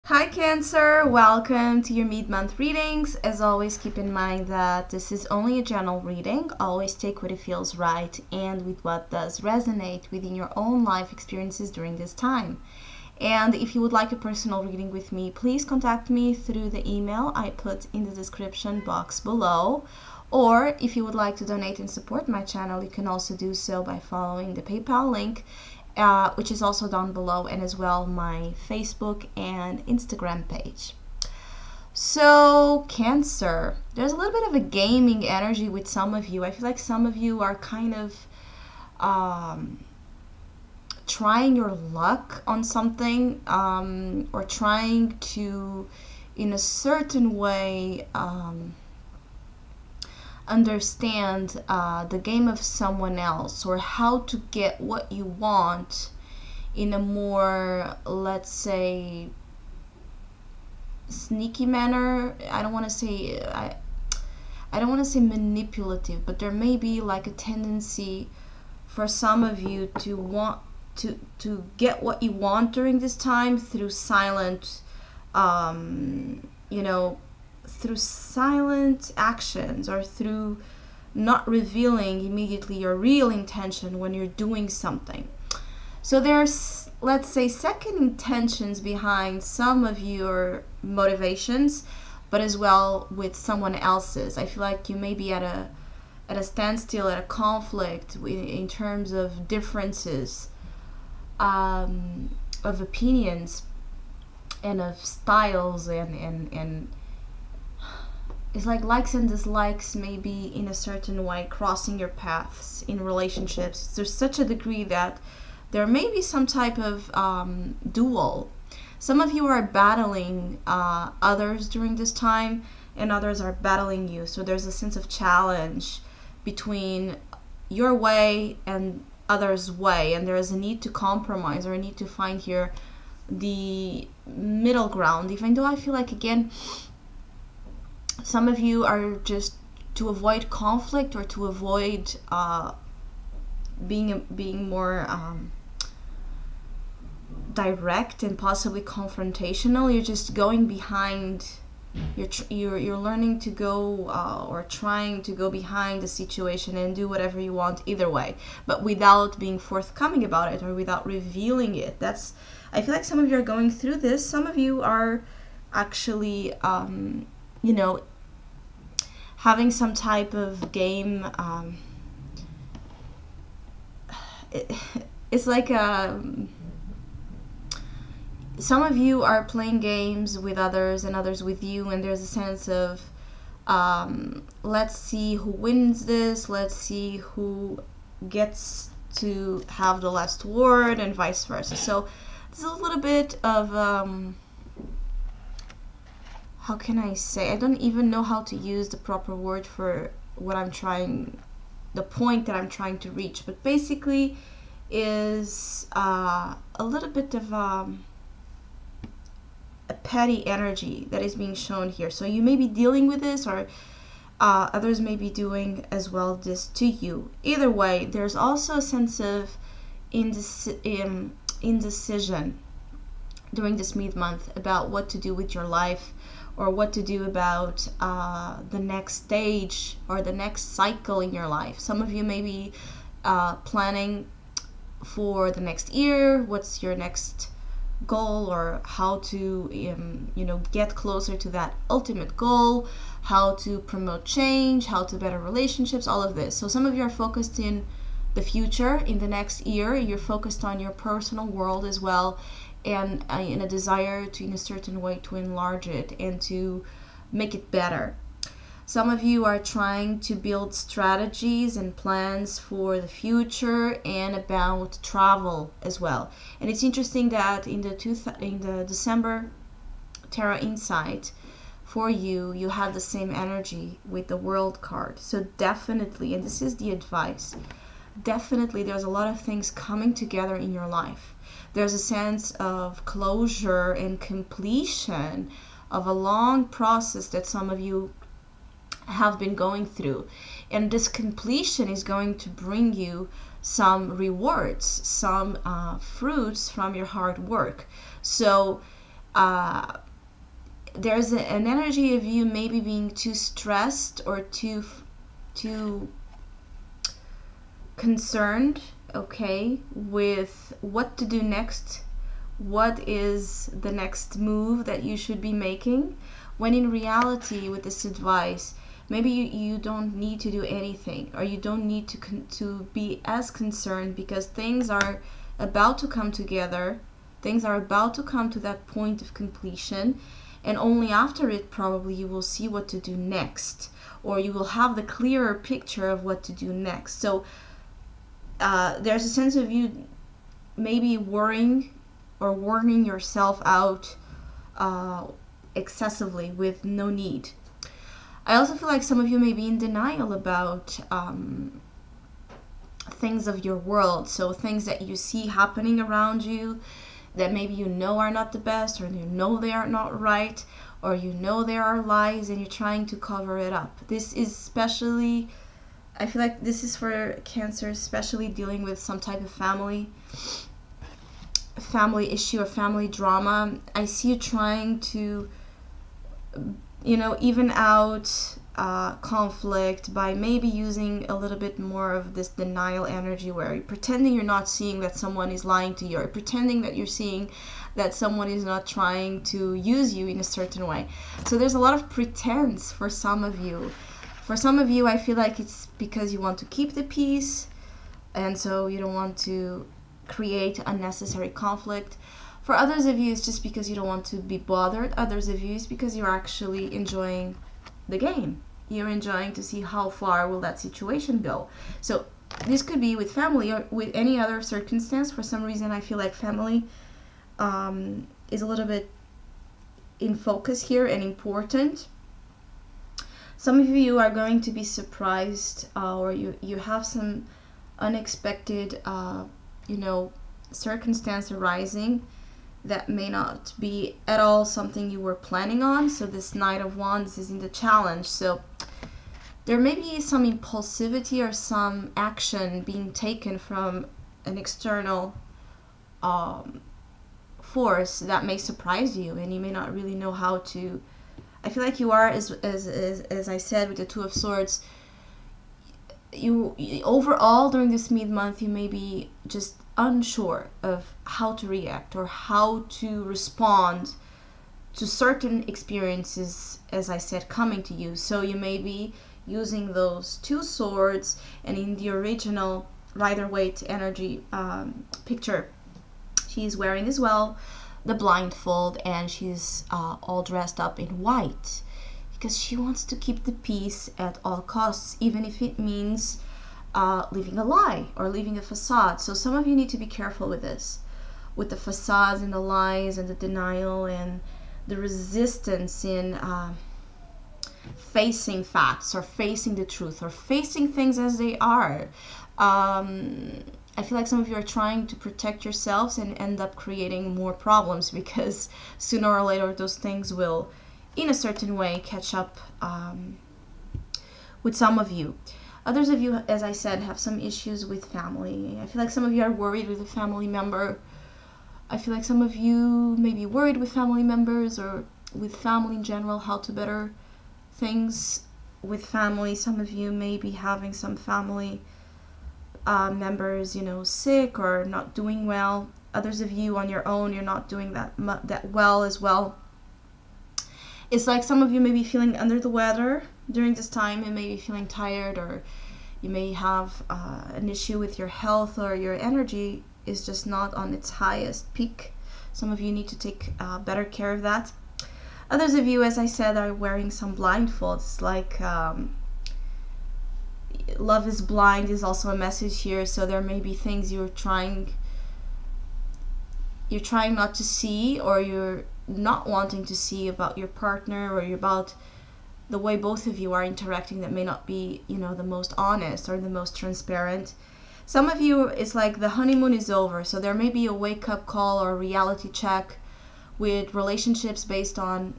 Hi Cancer, welcome to your mid-month readings. As always, keep in mind that this is only a general reading. Always take what it feels right and with what does resonate within your own life experiences during this time. And if you would like a personal reading with me, please contact me through the email I put in the description box below. Or if you would like to donate and support my channel, you can also do so by following the PayPal link, which is also down below, and as well my Facebook and Instagram page. So Cancer, there's a little bit of a gaming energy with some of you. I feel like some of you are kind of trying your luck on something, or trying to, in a certain way, understand the game of someone else, or how to get what you want in a more, let's say, sneaky manner. I don't want to say I don't want to say manipulative, but there may be like a tendency for some of you to want to get what you want during this time through silent, through silent actions, or through not revealing immediately your real intention when you're doing something. So there's, let's say, second intentions behind some of your motivations, but as well with someone else's. I feel like you may be at a standstill, at a conflict in terms of differences of opinions and of styles, and it's like likes and dislikes maybe in a certain way crossing your paths in relationships. There's such a degree that there may be some type of duel. Some of you are battling others during this time, and others are battling you. So there's a sense of challenge between your way and others' way, and there is a need to compromise, or a need to find here the middle ground. Even though I feel like, again, some of you are just to avoid conflict, or to avoid being more direct and possibly confrontational. You're just going behind. You're learning to go, or trying to go behind the situation and do whatever you want either way, but without being forthcoming about it, or without revealing it. I feel like some of you are going through this. Some of you are actually having some type of game. It's like some of you are playing games with others and others with you, and there's a sense of let's see who wins this, let's see who gets to have the last word, and vice versa. So there's a little bit of how can I say, I don't even know how to use the proper word for what I'm trying, the point that I'm trying to reach, but basically is a little bit of a petty energy that is being shown here. So you may be dealing with this, or others may be doing as well this to you. Either way, there's also a sense of indecision during this mid-month about what to do with your life, or what to do about the next stage or the next cycle in your life. Some of you may be planning for the next year. What's your next goal, or how to get closer to that ultimate goal, how to promote change, how to better relationships, all of this. So some of you are focused in the future, in the next year. You're focused on your personal world as well, and in a desire to, in a certain way, to enlarge it and to make it better. Some of you are trying to build strategies and plans for the future, and about travel as well. And it's interesting that in the December Tarot Insight for you, you have the same energy with the World card. So definitely, and this is the advice, definitely there's a lot of things coming together in your life. There's a sense of closure and completion of a long process that some of you have been going through, and this completion is going to bring you some rewards, some fruits from your hard work. So there's an energy of you maybe being too stressed or too concerned, okay, with what to do next, what is the next move that you should be making, when in reality with this advice maybe you don't need to do anything, or you don't need to be as concerned, because things are about to come together, things are about to come to that point of completion, and only after it probably you will see what to do next, or you will have the clearer picture of what to do next. So there's a sense of you maybe worrying or warning yourself out excessively with no need. I also feel like some of you may be in denial about things of your world, so things that you see happening around you that maybe you know are not the best, or you know they are not right, or you know there are lies and you're trying to cover it up. This is especially, I feel like this is for Cancer, especially dealing with some type of family issue or family drama. I see you trying to, even out conflict by maybe using a little bit more of this denial energy, where you're pretending you're not seeing that someone is lying to you, or pretending that you're seeing that someone is not trying to use you in a certain way. So there's a lot of pretense for some of you. For some of you, I feel like it's because you want to keep the peace, and so you don't want to create unnecessary conflict. For others of you, it's just because you don't want to be bothered. Others of you, it's because you're actually enjoying the game. You're enjoying to see how far will that situation go. So this could be with family or with any other circumstance. For some reason, I feel like family is a little bit in focus here and important. Some of you are going to be surprised, or you have some unexpected circumstance arising that may not be at all something you were planning on. So this Knight of Wands is in the challenge, so there may be some impulsivity or some action being taken from an external force that may surprise you, and you may not really know how to. I feel like you are, as I said, with the Two of Swords, you overall during this mid-month you may be just unsure of how to react or how to respond to certain experiences, as I said, coming to you. So you may be using those two swords, and in the original Rider-Waite energy picture, she's wearing as well the blindfold, and she's all dressed up in white because she wants to keep the peace at all costs, even if it means living a lie or living a facade. So some of you need to be careful with this, with the facades and the lies and the denial and the resistance in facing facts or facing the truth or facing things as they are. I feel like some of you are trying to protect yourselves and end up creating more problems, because sooner or later those things will, in a certain way, catch up with some of you. Others of you, as I said, have some issues with family. I feel like some of you are worried with a family member. I feel like some of you may be worried with family members or with family in general, how to better things with family. Some of you may be having some family members, sick or not doing well. Others of you on your own, you're not doing that well as well. It's like some of you may be feeling under the weather during this time and may be feeling tired, or you may have an issue with your health, or your energy is just not on its highest peak. Some of you need to take better care of that. Others of you, as I said, are wearing some blindfolds, like love is blind is also a message here. So there may be things you're trying not to see, or you're not wanting to see about your partner, or about the way both of you are interacting, that may not be, the most honest or the most transparent. Some of you, it's like the honeymoon is over, so there may be a wake-up call or a reality check with relationships based on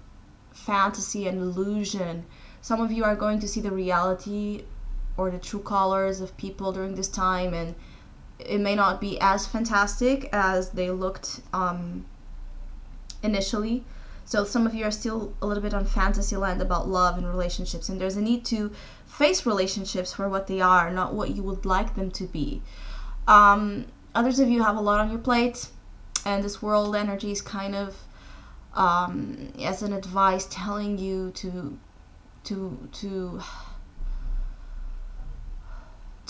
fantasy and illusion. Some of you are going to see the reality or the true colors of people during this time, and it may not be as fantastic as they looked initially. So some of you are still a little bit on fantasy land about love and relationships, and there's a need to face relationships for what they are, not what you would like them to be. Others of you have a lot on your plate, and this world energy is kind of as an advice telling you to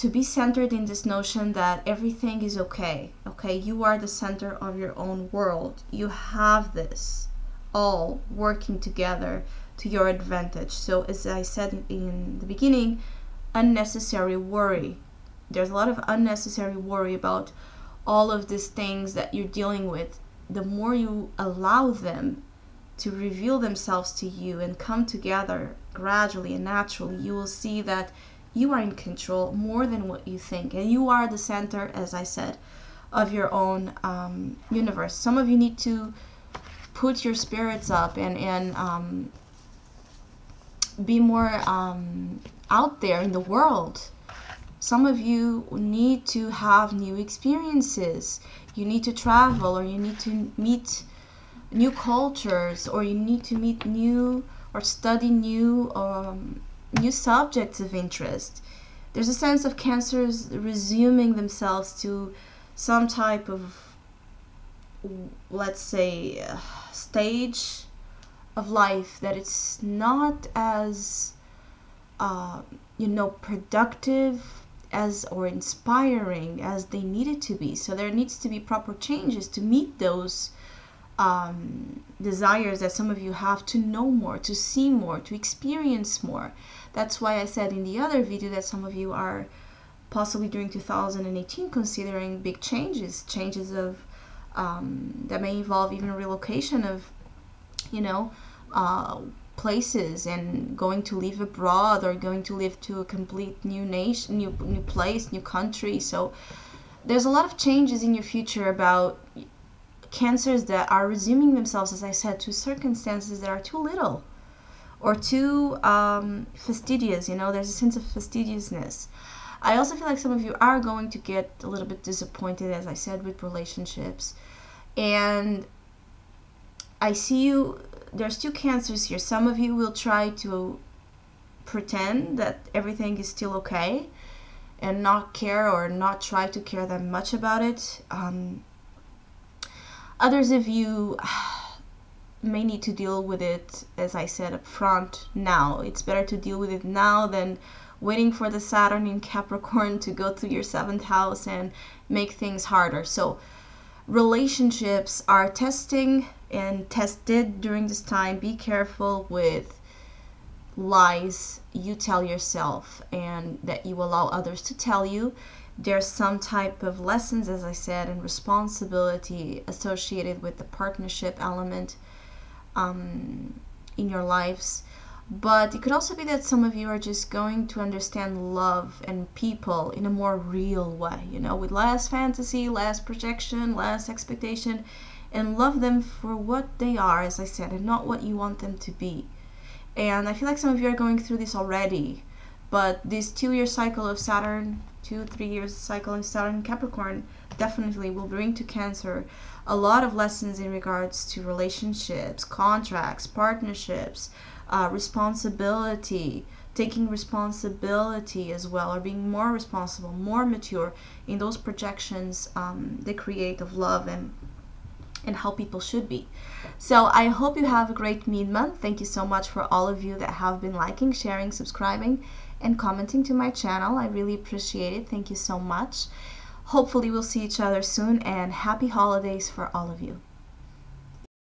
be centered in this notion that everything is okay. Okay, you are the center of your own world. You have this all working together to your advantage. So as I said in the beginning, unnecessary worry. There's a lot of unnecessary worry about all of these things that you're dealing with. The more you allow them to reveal themselves to you and come together gradually and naturally, you will see that you are in control more than what you think. And you are the center, as I said, of your own universe. Some of you need to put your spirits up and be more out there in the world. Some of you need to have new experiences. You need to travel, or you need to meet new cultures, or you need to meet new or study new subjects of interest. There's a sense of Cancers resuming themselves to some type of, let's say, stage of life that it's not as productive as or inspiring as they need it to be. So there needs to be proper changes to meet those desires that some of you have, to know more, to see more, to experience more. That's why I said in the other video that some of you are possibly during 2018 considering big changes of that may involve even relocation of places, and going to live abroad, or going to live to a complete new nation, new place, new country. So there's a lot of changes in your future about Cancers that are resuming themselves, as I said, to circumstances that are too little or too fastidious. There's a sense of fastidiousness. I also feel like some of you are going to get a little bit disappointed, as I said, with relationships. And I see you, there's two Cancers here. Some of you will try to pretend that everything is still okay and not care, or not try to care that much about it. Others of you may need to deal with it, as I said up front, now. It's better to deal with it now than waiting for the Saturn in Capricorn to go through your 7th house and make things harder. So relationships are testing and tested during this time. Be careful with lies you tell yourself and that you allow others to tell you. There's some type of lessons, as I said, and responsibility associated with the partnership element in your lives. But it could also be that some of you are just going to understand love and people in a more real way, with less fantasy, less projection, less expectation, and love them for what they are, as I said, and not what you want them to be. And I feel like some of you are going through this already, but this 2-year cycle of Saturn, 2-3 years cycle in Saturn and Capricorn definitely will bring to Cancer a lot of lessons in regards to relationships, contracts, partnerships, responsibility, taking responsibility as well, or being more responsible, more mature in those projections they create of love and how people should be. So I hope you have a great month. Thank you so much for all of you that have been liking, sharing, subscribing, and commenting to my channel. I really appreciate it. Thank you so much. Hopefully we'll see each other soon, and happy holidays for all of you.